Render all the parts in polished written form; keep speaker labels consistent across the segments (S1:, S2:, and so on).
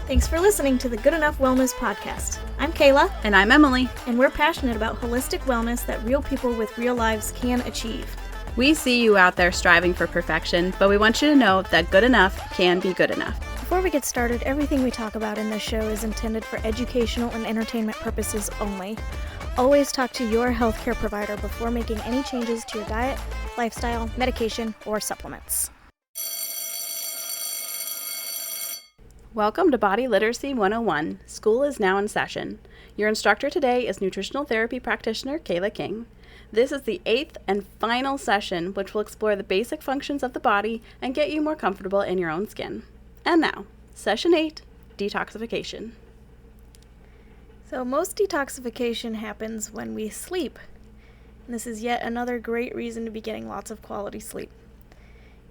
S1: Thanks for listening to the Good Enough Wellness Podcast. I'm Kayla.
S2: And I'm Emily.
S1: And we're passionate about holistic wellness that real people with real lives can achieve.
S2: We see you out there striving for perfection, but we want you to know that good enough can be good enough.
S1: Before we get started, everything we talk about in this show is intended for educational and entertainment purposes only. Always talk to your healthcare provider before making any changes to your diet, lifestyle, medication, or supplements.
S2: Welcome to Body Literacy 101. School is now in session. Your instructor today is Nutritional Therapy Practitioner Kayla King. This is the 8th and final session, which will explore the basic functions of the body and get you more comfortable in your own skin. And now, Session 8, Detoxification.
S1: So most detoxification happens when we sleep. And this is yet another great reason to be getting lots of quality sleep.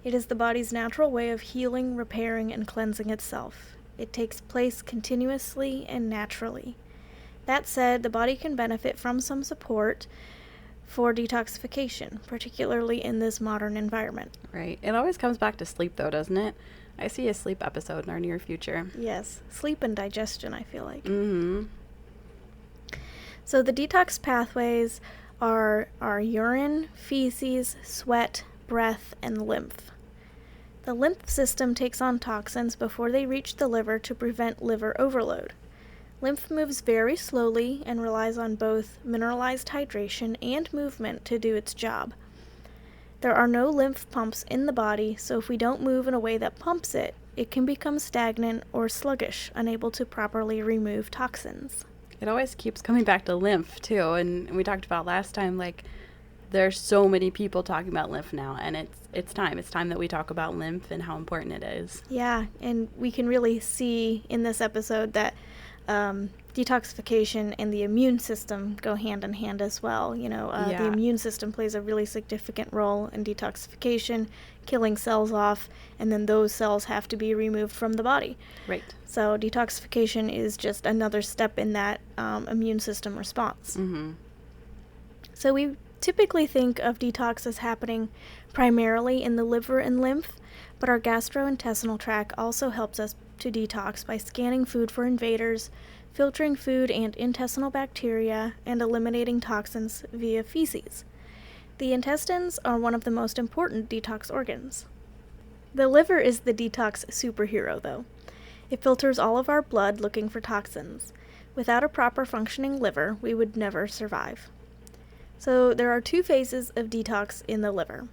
S1: It is the body's natural way of healing, repairing, and cleansing itself. It takes place continuously and naturally. That said, the body can benefit from some support for detoxification, particularly in this modern environment.
S2: Right. It always comes back to sleep, though, doesn't it? I see a sleep episode in our near future.
S1: Yes. Sleep and digestion, I feel like.
S2: Mm-hmm.
S1: So the detox pathways are urine, feces, sweat, breath, and lymph. The lymph system takes on toxins before they reach the liver to prevent liver overload. Lymph moves very slowly and relies on both mineralized hydration and movement to do its job. There are no lymph pumps in the body, so if we don't move in a way that pumps it, it can become stagnant or sluggish, unable to properly remove toxins.
S2: It always keeps coming back to lymph, too, and we talked about last time, there's so many people talking about lymph now, and it's time that we talk about lymph and how important it is.
S1: Yeah, and we can really see in this episode that detoxification and the immune system go hand in hand as well. The immune system plays a really significant role in detoxification, killing cells off, and then those cells have to be removed from the body.
S2: Right.
S1: So detoxification is just another step in that immune system response.
S2: Mm-hmm.
S1: So we typically think of detox as happening primarily in the liver and lymph, but our gastrointestinal tract also helps us to detox by scanning food for invaders, filtering food and intestinal bacteria, and eliminating toxins via feces. The intestines are one of the most important detox organs. The liver is the detox superhero, though. It filters all of our blood looking for toxins. Without a proper functioning liver, we would never survive. So there are 2 phases of detox in the liver.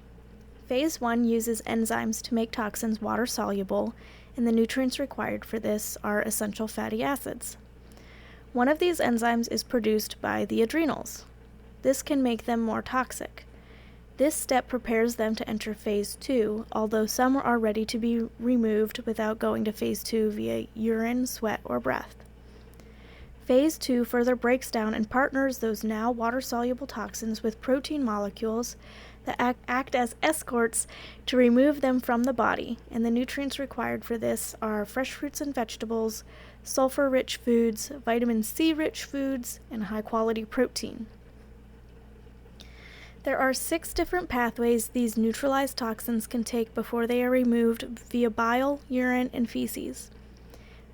S1: Phase 1 uses enzymes to make toxins water-soluble, and the nutrients required for this are essential fatty acids. One of these enzymes is produced by the adrenals. This can make them more toxic. This step prepares them to enter Phase 2, although some are ready to be removed without going to Phase 2 via urine, sweat, or breath. Phase 2 further breaks down and partners those now water-soluble toxins with protein molecules that act as escorts to remove them from the body, and the nutrients required for this are fresh fruits and vegetables, sulfur-rich foods, vitamin C-rich foods, and high-quality protein. There are 6 different pathways these neutralized toxins can take before they are removed via bile, urine, and feces.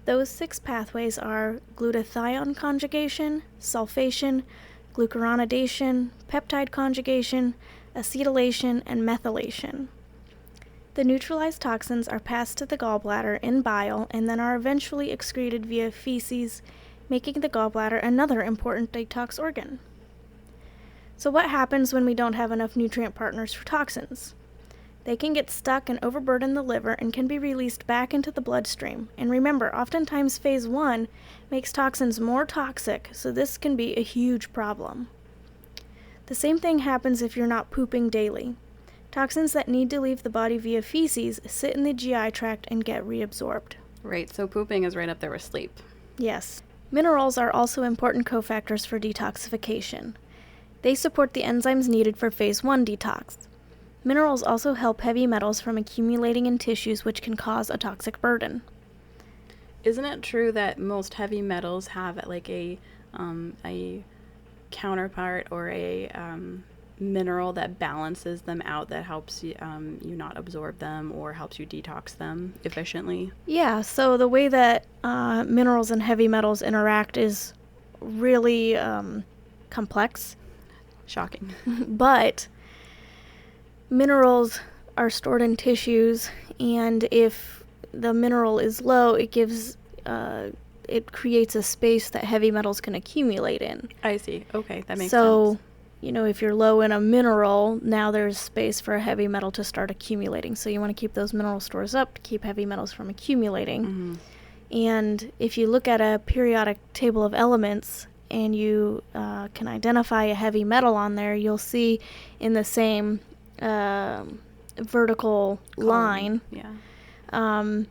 S1: Those 6 pathways are glutathione conjugation, sulfation, glucuronidation, peptide conjugation, acetylation, and methylation. The neutralized toxins are passed to the gallbladder in bile and then are eventually excreted via feces, making the gallbladder another important detox organ. So what happens when we don't have enough nutrient partners for toxins? They can get stuck and overburden the liver and can be released back into the bloodstream. And remember, oftentimes Phase 1 makes toxins more toxic, so this can be a huge problem. The same thing happens if you're not pooping daily. Toxins that need to leave the body via feces sit in the GI tract and get reabsorbed.
S2: Right, so pooping is right up there with sleep.
S1: Yes. Minerals are also important cofactors for detoxification. They support the enzymes needed for Phase 1 detox. Minerals also help heavy metals from accumulating in tissues, which can cause a toxic burden.
S2: Isn't it true that most heavy metals have a counterpart or a mineral that balances them out, that helps you, you not absorb them or helps you detox them efficiently?
S1: Yeah, so the way that minerals and heavy metals interact is really complex.
S2: Shocking.
S1: But minerals are stored in tissues, and if the mineral is low, it creates a space that heavy metals can accumulate in.
S2: I see. Okay, that makes sense.
S1: So, if you're low in a mineral, now there's space for a heavy metal to start accumulating. So you want to keep those mineral stores up to keep heavy metals from accumulating.
S2: Mm-hmm.
S1: And if you look at a periodic table of elements and you can identify a heavy metal on there, you'll see in the same vertical line, the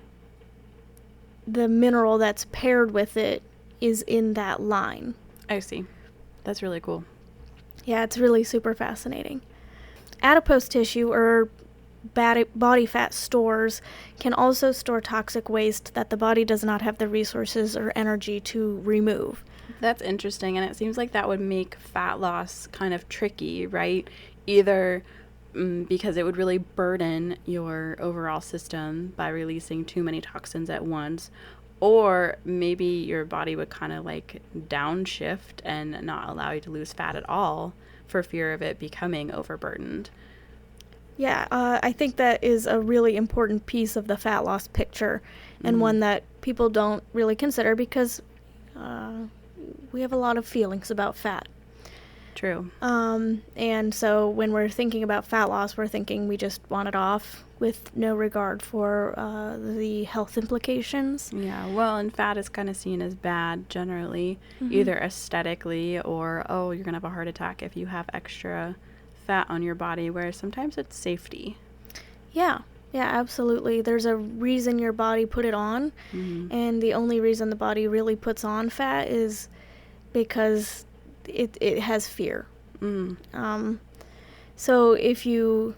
S1: mineral that's paired with it is in that line.
S2: I see. That's really cool.
S1: Yeah, it's really super fascinating. Adipose tissue, or body fat stores, can also store toxic waste that the body does not have the resources or energy to remove.
S2: That's interesting, and it seems like that would make fat loss kind of tricky, right? Either because it would really burden your overall system by releasing too many toxins at once, or maybe your body would kind of like downshift and not allow you to lose fat at all for fear of it becoming overburdened.
S1: Yeah, I think that is a really important piece of the fat loss picture, and one that people don't really consider because we have a lot of feelings about fat.
S2: True.
S1: And so when we're thinking about fat loss, we're thinking we just want it off with no regard for the health implications.
S2: Yeah, well, and fat is kind of seen as bad generally, either aesthetically or, oh, you're going to have a heart attack if you have extra fat on your body, whereas sometimes it's safety.
S1: Yeah, absolutely. There's a reason your body put it on, and the only reason the body really puts on fat is because it has fear. So if you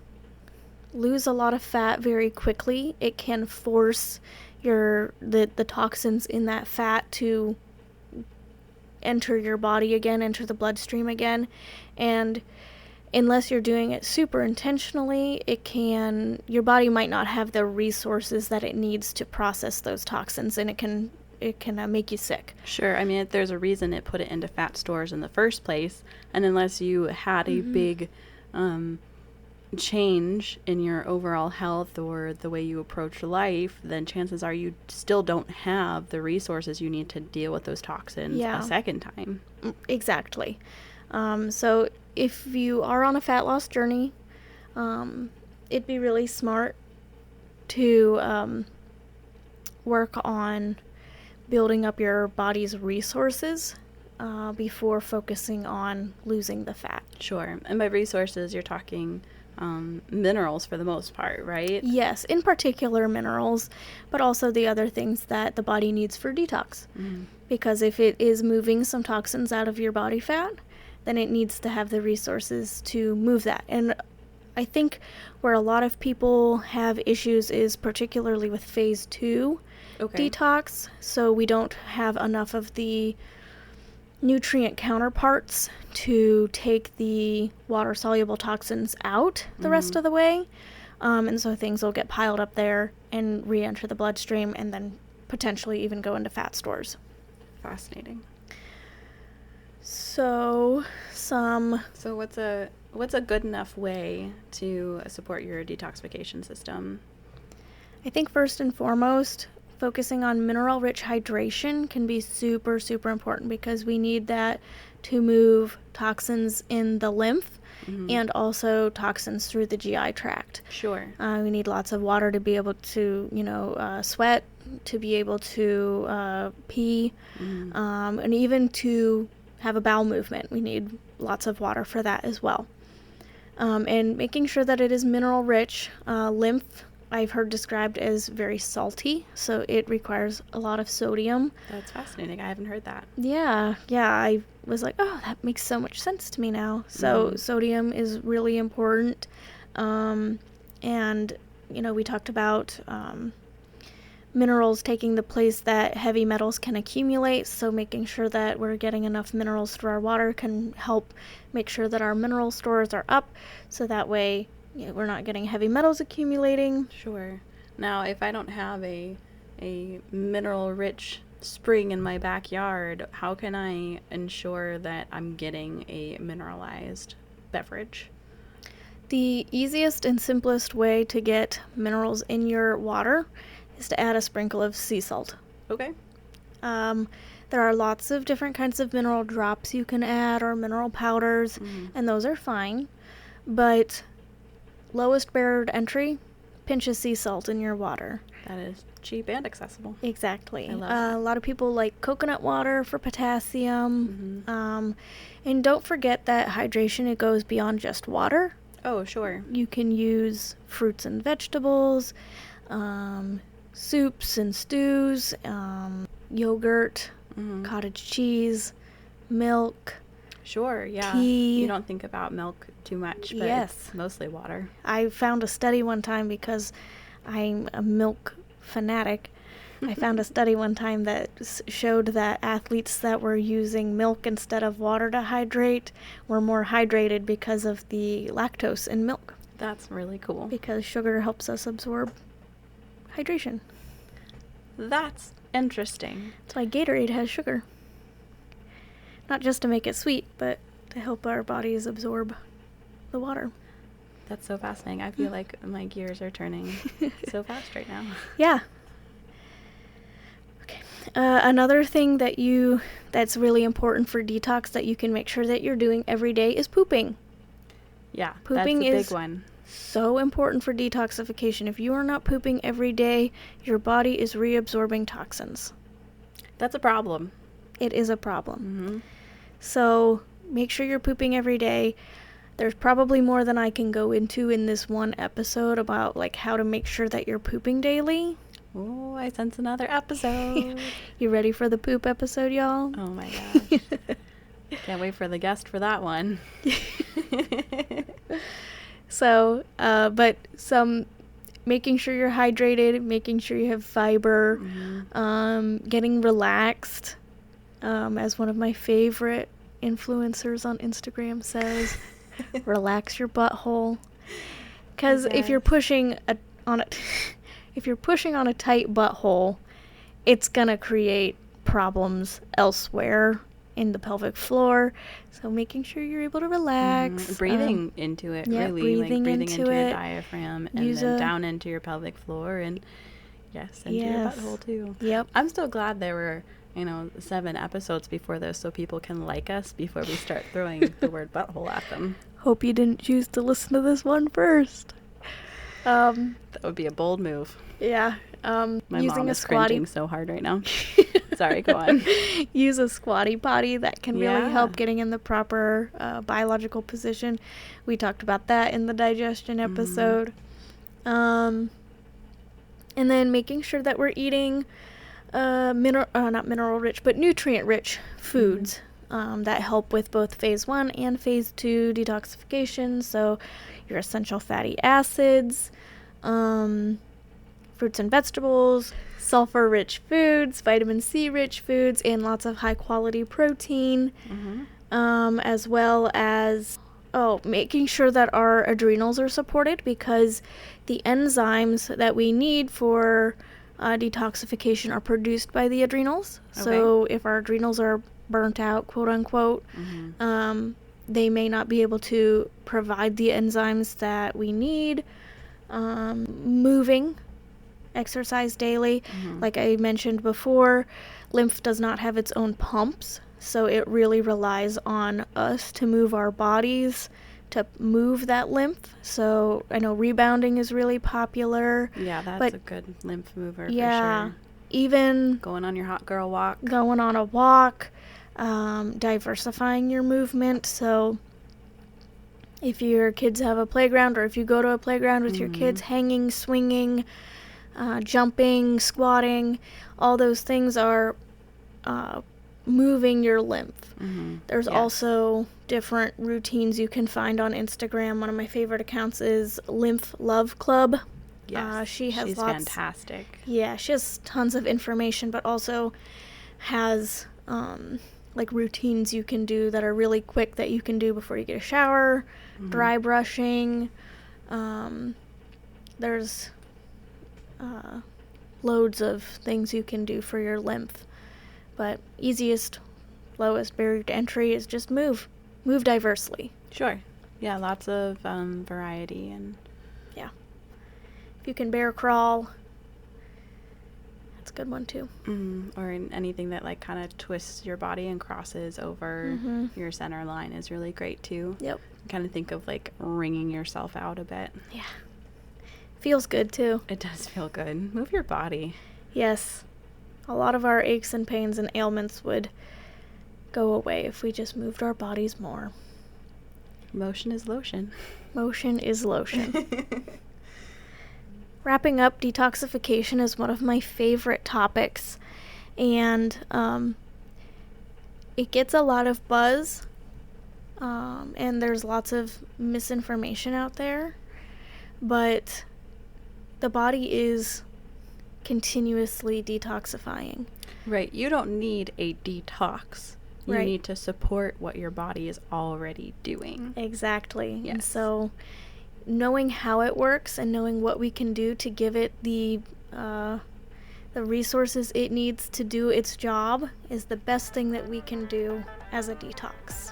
S1: lose a lot of fat very quickly, it can force the toxins in that fat to enter your body again, enter the bloodstream again, and unless you're doing it super intentionally, your body might not have the resources that it needs to process those toxins, and it can make you sick.
S2: Sure. I mean, there's a reason it put it into fat stores in the first place, and unless you had a big change in your overall health or the way you approach life, then chances are you still don't have the resources you need to deal with those toxins a second time.
S1: Exactly. So if you are on a fat loss journey, it'd be really smart to work on building up your body's resources before focusing on losing the fat.
S2: Sure. And by resources, you're talking minerals for the most part, right?
S1: Yes, in particular minerals, but also the other things that the body needs for detox. Because if it is moving some toxins out of your body fat, then it needs to have the resources to move that. And I think where a lot of people have issues is particularly with phase 2 detox. So we don't have enough of the nutrient counterparts to take the water-soluble toxins out the rest of the way. And so things will get piled up there and re-enter the bloodstream and then potentially even go into fat stores.
S2: Fascinating.
S1: So
S2: what's a good enough way to support your detoxification system?
S1: I think first and foremost, focusing on mineral-rich hydration can be super, super important because we need that to move toxins in the lymph and also toxins through the GI tract.
S2: Sure.
S1: We need lots of water to be able to, sweat, to be able to pee, and even to have a bowel movement. We need lots of water for that as well. And making sure that it is mineral-rich. Lymph, I've heard described as very salty, so it requires a lot of sodium.
S2: That's fascinating. I haven't heard that.
S1: Yeah, I was like, oh, that makes so much sense to me now. So sodium is really important. And, we talked about minerals taking the place that heavy metals can accumulate. So making sure that we're getting enough minerals through our water can help make sure that our mineral stores are up, so that way we're not getting heavy metals accumulating.
S2: Sure. Now, if I don't have a mineral-rich spring in my backyard, how can I ensure that I'm getting a mineralized beverage?
S1: The easiest and simplest way to get minerals in your water is to add a sprinkle of sea salt.
S2: Okay.
S1: There are lots of different kinds of mineral drops you can add, or mineral powders, and those are fine. But lowest barrier to entry, pinch of sea salt in your water.
S2: That is cheap and accessible.
S1: Exactly.
S2: I love that.
S1: A lot of people like coconut water for potassium. And don't forget that hydration, it goes beyond just water.
S2: Oh, sure.
S1: You can use fruits and vegetables, soups and stews, yogurt, cottage cheese, milk.
S2: Sure, yeah.
S1: Tea.
S2: You don't think about milk too much, but it's mostly water.
S1: I found a study one time, because I'm a milk fanatic. I found a study one time that showed that athletes that were using milk instead of water to hydrate were more hydrated because of the lactose in milk.
S2: That's really cool.
S1: Because sugar helps us absorb hydration.
S2: That's interesting.
S1: That's why Gatorade has sugar. Not just to make it sweet, but to help our bodies absorb the water.
S2: That's so fascinating. I feel like my gears are turning so fast right now.
S1: Yeah. Okay. Another thing that's really important for detox that you can make sure that you're doing every day is pooping.
S2: Yeah,
S1: Pooping
S2: that's a
S1: is
S2: big one.
S1: So important for detoxification. If you are not pooping every day, your body is reabsorbing toxins.
S2: That's a problem.
S1: It is a problem. So make sure you're pooping every day. There's probably more than I can go into in this one episode about like how to make sure that you're pooping daily.
S2: Oh, I sense another episode.
S1: You ready for the poop episode, y'all?
S2: Oh my gosh. Can't wait for the guest for that one.
S1: So, but making sure you're hydrated, making sure you have fiber, getting relaxed, as one of my favorite influencers on Instagram says, relax your butthole. Because if you're pushing on a tight butthole, it's gonna create problems elsewhere in the pelvic floor. So making sure you're able to relax.
S2: Breathing into it, really.
S1: Breathing
S2: Breathing
S1: into
S2: into your
S1: it.
S2: diaphragm and then down into your pelvic floor and into your butthole too.
S1: Yep.
S2: I'm still glad there were 7 episodes before this so people can like us before we start throwing the word butthole at them.
S1: Hope you didn't choose to listen to this one first.
S2: That would be a bold move.
S1: Yeah.
S2: My
S1: using
S2: mom
S1: a
S2: is
S1: squatty
S2: cringing so hard right now. Sorry, go on.
S1: Use a squatty potty. That can really help getting in the proper biological position. We talked about that in the digestion episode. And then making sure that we're eating not mineral rich, but nutrient rich foods that help with both phase 1 and phase 2 detoxification. So your essential fatty acids, fruits and vegetables, sulfur-rich foods, vitamin C-rich foods, and lots of high-quality protein, as well as making sure that our adrenals are supported, because the enzymes that we need for detoxification are produced by the adrenals. Okay. So if our adrenals are burnt out, quote-unquote, they may not be able to provide the enzymes that we need. Moving, exercise daily. Like I mentioned before, lymph does not have its own pumps, so it really relies on us to move our bodies to move that lymph. So I know rebounding is really popular.
S2: Yeah, that's a good lymph mover for sure.
S1: Even
S2: going on your hot girl walk.
S1: Going on a walk, diversifying your movement. So if your kids have a playground, or if you go to a playground with your kids, hanging, swinging, jumping, squatting, all those things are moving your lymph. There's also different routines you can find on Instagram. One of my favorite accounts is Lymph Love Club.
S2: Yes.
S1: She's
S2: fantastic.
S1: Yeah, she has tons of information, but also has like routines you can do that are really quick that you can do before you get a shower, dry brushing. There's loads of things you can do for your lymph, but easiest, lowest barrier to entry is just move diversely.
S2: Sure. Yeah, lots of variety. And
S1: yeah, if you can bear crawl, that's a good one too.
S2: Or in anything that like kind of twists your body and crosses over your center line is really great too.
S1: Yep.
S2: Kind of think of like wringing yourself out a bit.
S1: Yeah. Feels good too.
S2: It does feel good. Move your body.
S1: Yes. A lot of our aches and pains and ailments would go away if we just moved our bodies more.
S2: Motion is lotion.
S1: Motion is lotion. Wrapping up, detoxification is one of my favorite topics, and it gets a lot of buzz, and there's lots of misinformation out there, but the body is continuously detoxifying.
S2: Right. You don't need a detox. You need to support what your body is already doing.
S1: Exactly.
S2: Yes.
S1: And so knowing how it works and knowing what we can do to give it the resources it needs to do its job is the best thing that we can do as a detox.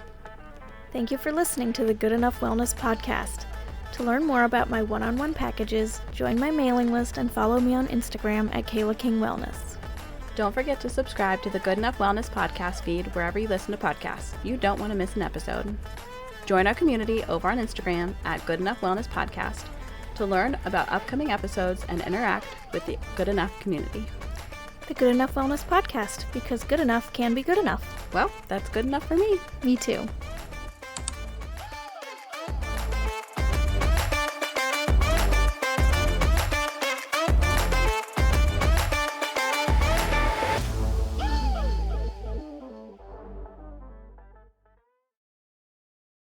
S1: Thank you for listening to the Good Enough Wellness podcast. To learn more about my one-on-one packages, join my mailing list and follow me on Instagram at Kayla King Wellness.
S2: Don't forget to subscribe to the Good Enough Wellness podcast feed wherever you listen to podcasts. You don't want to miss an episode. Join our community over on Instagram at Good Enough Wellness Podcast to learn about upcoming episodes and interact with the Good Enough community.
S1: The Good Enough Wellness podcast, because good enough can be good enough.
S2: Well, that's good enough for me.
S1: Me too.